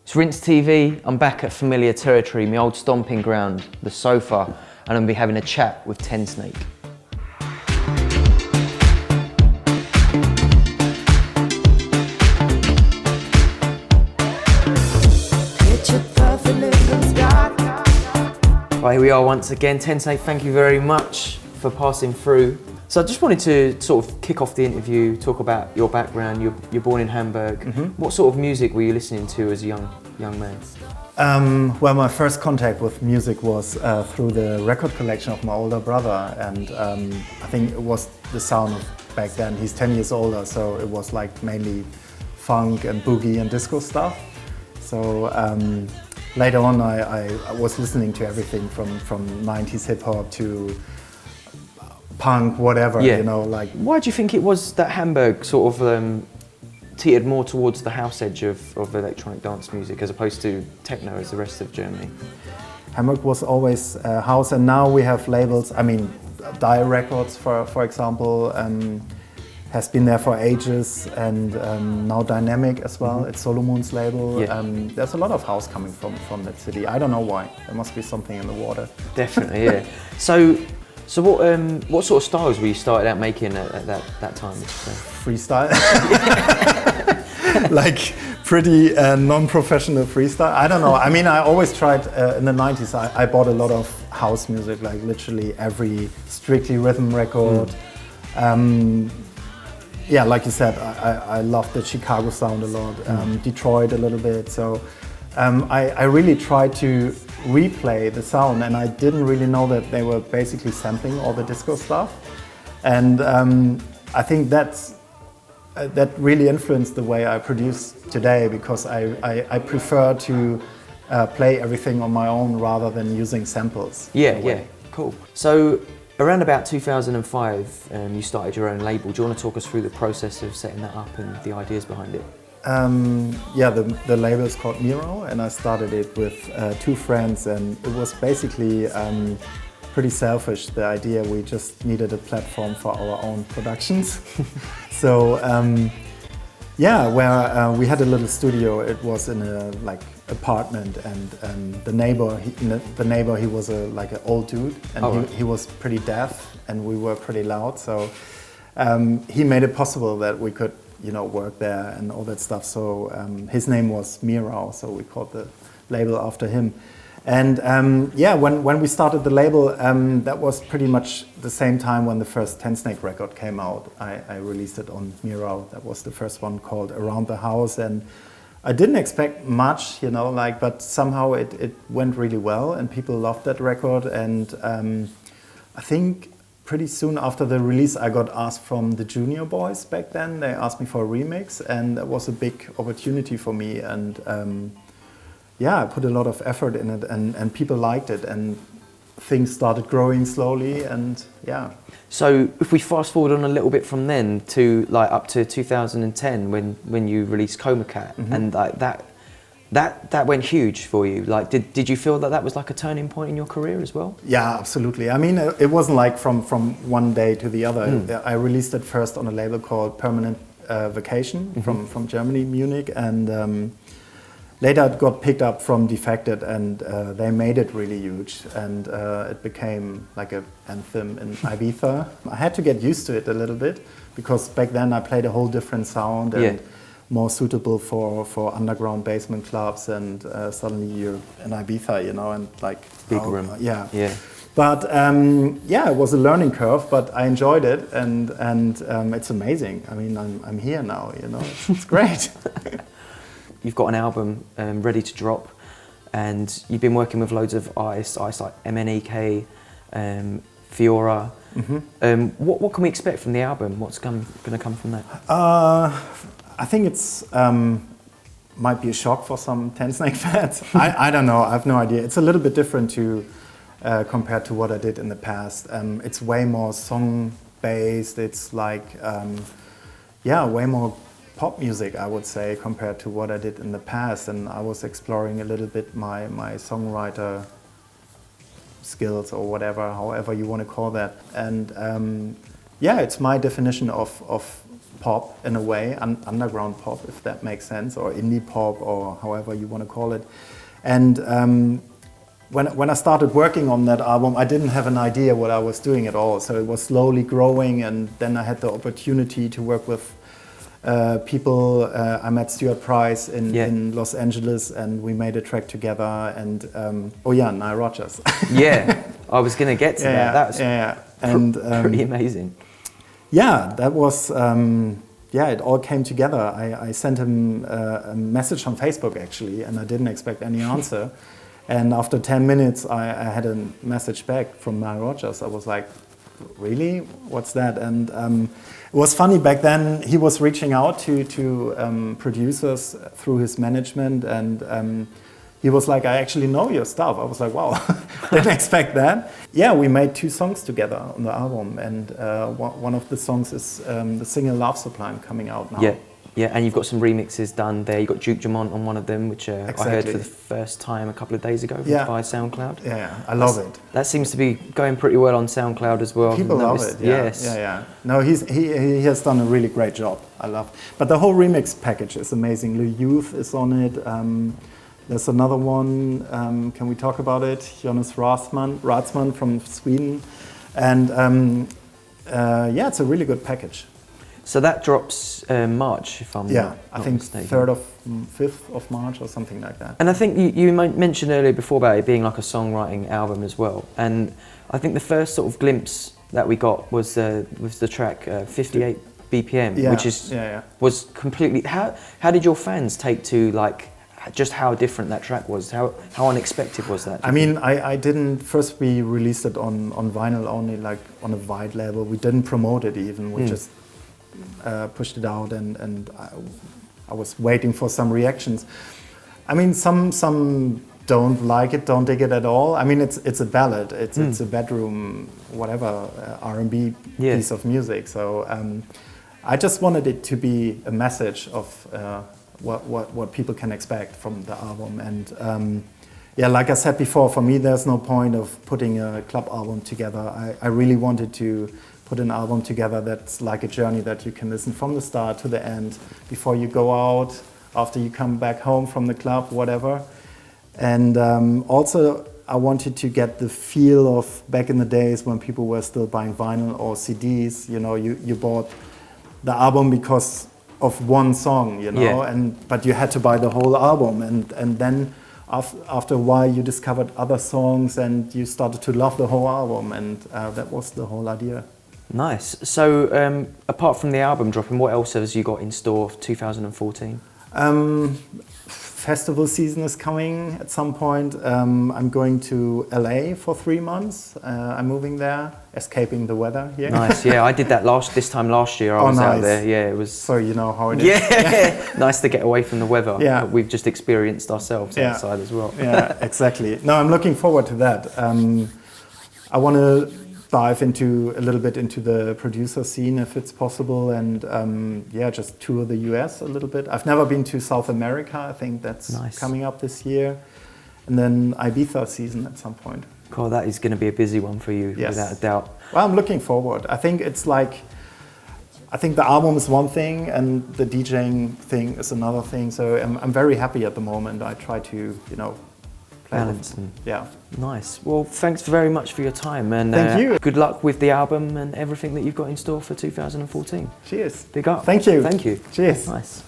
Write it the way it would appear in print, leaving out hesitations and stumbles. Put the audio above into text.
It's Rinse TV. I'm back at familiar territory, my old stomping ground, the sofa, and I'm gonna be having a chat with Tensnake. Right, here we are once again. Tensnake, thank you very much for passing through. So I just wanted to sort of kick off the interview, talk about your background. You're born in Hamburg. Mm-hmm. What sort of music were you listening to as a young man? Well, my first contact with music was through the record collection of my older brother, and I think it was the sound of back then. He's 10 years older, so it was like mainly funk and boogie and disco stuff. So later on, I was listening to everything from 90s hip hop to punk, whatever, yeah. You know, like. Why do you think it was that Hamburg sort of teetered more towards the house edge of electronic dance music as opposed to techno as the rest of Germany? Hamburg was always house, and now we have labels. I mean, Dire Records, for example, has been there for ages, and now Dynamic as well. Mm-hmm. It's Solomon's label. Yeah. There's a lot of house coming from that city. I don't know why. There must be something in the water. Definitely, yeah. So what sort of styles were you started out making at that time? Freestyle. Like pretty non-professional freestyle. I don't know. I mean, I always tried in the 90s. I bought a lot of house music, like literally every Strictly Rhythm record. Yeah, like you said, I love the Chicago sound a lot, Detroit a little bit. So I really tried to replay the sound, and I didn't really know that they were basically sampling all the disco stuff. And I think that really influenced the way I produce today, because I prefer to play everything on my own rather than using samples. Yeah, cool. So around about 2005, you started your own label. Do you want to talk us through the process of setting that up and the ideas behind it? Yeah, the label is called Miro, and I started it with two friends, and it was basically pretty selfish, the idea. We just needed a platform for our own productions. So yeah, where we had a little studio. It was in a like apartment, and the neighbor he was like an old dude, and he was pretty deaf, and we were pretty loud. So he made it possible that we could, you know, work there and all that stuff. So his name was Miro, so we called the label after him. And yeah, when we started the label, that was pretty much the same time when the first Tensnake record came out. I released it on Miro. That was the first one, called Around the House. And I didn't expect much, you know, like, but somehow it went really well, and people loved that record. And I think pretty soon after the release, I got asked from the junior boys back then. They asked me for a remix, and that was a big opportunity for me. And yeah, I put a lot of effort in it, and people liked it, and things started growing slowly, and yeah. So if we fast forward on a little bit from then to like up to 2010 when you released Coma Cat, mm-hmm. and like that went huge for you. Like, did you feel that was like a turning point in your career as well? Yeah, absolutely. I mean, it wasn't like from one day to the other. I released it first on a label called Permanent Vacation, mm-hmm. from Germany, Munich, and later it got picked up from Defected, and they made it really huge, and it became like an anthem in Ibiza. I had to get used to it a little bit, because back then I played a whole different sound, and more suitable for underground basement clubs, and suddenly you're in Ibiza, you know, and like big room. Yeah. But yeah, it was a learning curve, but I enjoyed it, and it's amazing. I mean, I'm here now, you know, it's great. You've got an album ready to drop, and you've been working with loads of artists like MNEK, Fiora. Mm-hmm. What can we expect from the album? What's going to come from that? I think it's might be a shock for some Tensnake fans. I don't know. I have no idea. It's a little bit different to compared to what I did in the past. It's way more song based. It's like way more pop music, I would say, compared to what I did in the past. And I was exploring a little bit my songwriter skills, or whatever, however you want to call that. And yeah, it's my definition of pop in a way, underground pop, if that makes sense, or indie pop, or however you want to call it. And when I started working on that album, I didn't have an idea what I was doing at all. So it was slowly growing, and then I had the opportunity to work with people. I met Stuart Price in Los Angeles, and we made a track together. And Nile Rodgers. Yeah, I was going to get to that. That was and pretty amazing. Yeah, that was. It all came together. I sent him a message on Facebook actually, and I didn't expect any answer. And after 10 minutes, I had a message back from Nile Rodgers. I was like, really? What's that? And it was funny back then. He was reaching out to producers through his management, and he was like, I actually know your stuff. I was like, wow, didn't expect that. Yeah, we made 2 songs together on the album, and one of the songs is the single Love Sublime coming out now. Yeah, and you've got some remixes done there. You've got Duke Dumont on one of them, which I heard for the first time a couple of days ago via SoundCloud. Yeah, I love it. That seems to be going pretty well on SoundCloud as well. People love it, yeah. No, he has done a really great job. I love it. But the whole remix package is amazing. Lil Youth is on it. There's another one, can we talk about it? Jonas Ratsman from Sweden. And it's a really good package. So that drops March, if I'm not I think mistaken. 5th of March or something like that. And I think you mentioned earlier before about it being like a songwriting album as well. And I think the first sort of glimpse that we got was the track 58 BPM, which was completely. How did your fans take to like just how different that track was? How unexpected was that? I mean, I didn't. First, we released it on vinyl only, like on a wide label. We didn't promote it even. We just pushed it out, and I was waiting for some reactions. I mean, some don't like it, don't dig it at all. I mean, it's a ballad. It's a bedroom, whatever, R&B piece of music. So I just wanted it to be a message of what people can expect from the album. And like I said before, for me, there's no point of putting a club album together. I really wanted to put an album together that's like a journey that you can listen from the start to the end, before you go out, after you come back home from the club, whatever. And also I wanted to get the feel of back in the days when people were still buying vinyl or CDs. You know, you bought the album because of one song, you know, but you had to buy the whole album, and then after a while you discovered other songs and you started to love the whole album, and that was the whole idea. Nice. So apart from the album dropping, what else has you got in store for 2014? Festival season is coming at some point. I'm going to LA for 3 months. I'm moving there, escaping the weather here. Nice, yeah, I did that this time last year. I was out there, yeah, it was... So you know how it is. Yeah, nice to get away from the weather. Yeah. But we've just experienced ourselves outside as well. Yeah, exactly. No, I'm looking forward to that. I want to dive a little bit into the producer scene if it's possible, and just tour the US a little bit. I've never been to South America. I think that's coming up this year, and then Ibiza season at some point. Cool, that is going to be a busy one for you, without a doubt. Well, I'm looking forward. I think the album is one thing and the DJing thing is another thing. So I'm very happy at the moment. I try to balance. Yeah. Nice. Well, thanks very much for your time, and thank you. Good luck with the album and everything that you've got in store for 2014. Cheers. Big up. Thank you. Thank you. Cheers. Nice.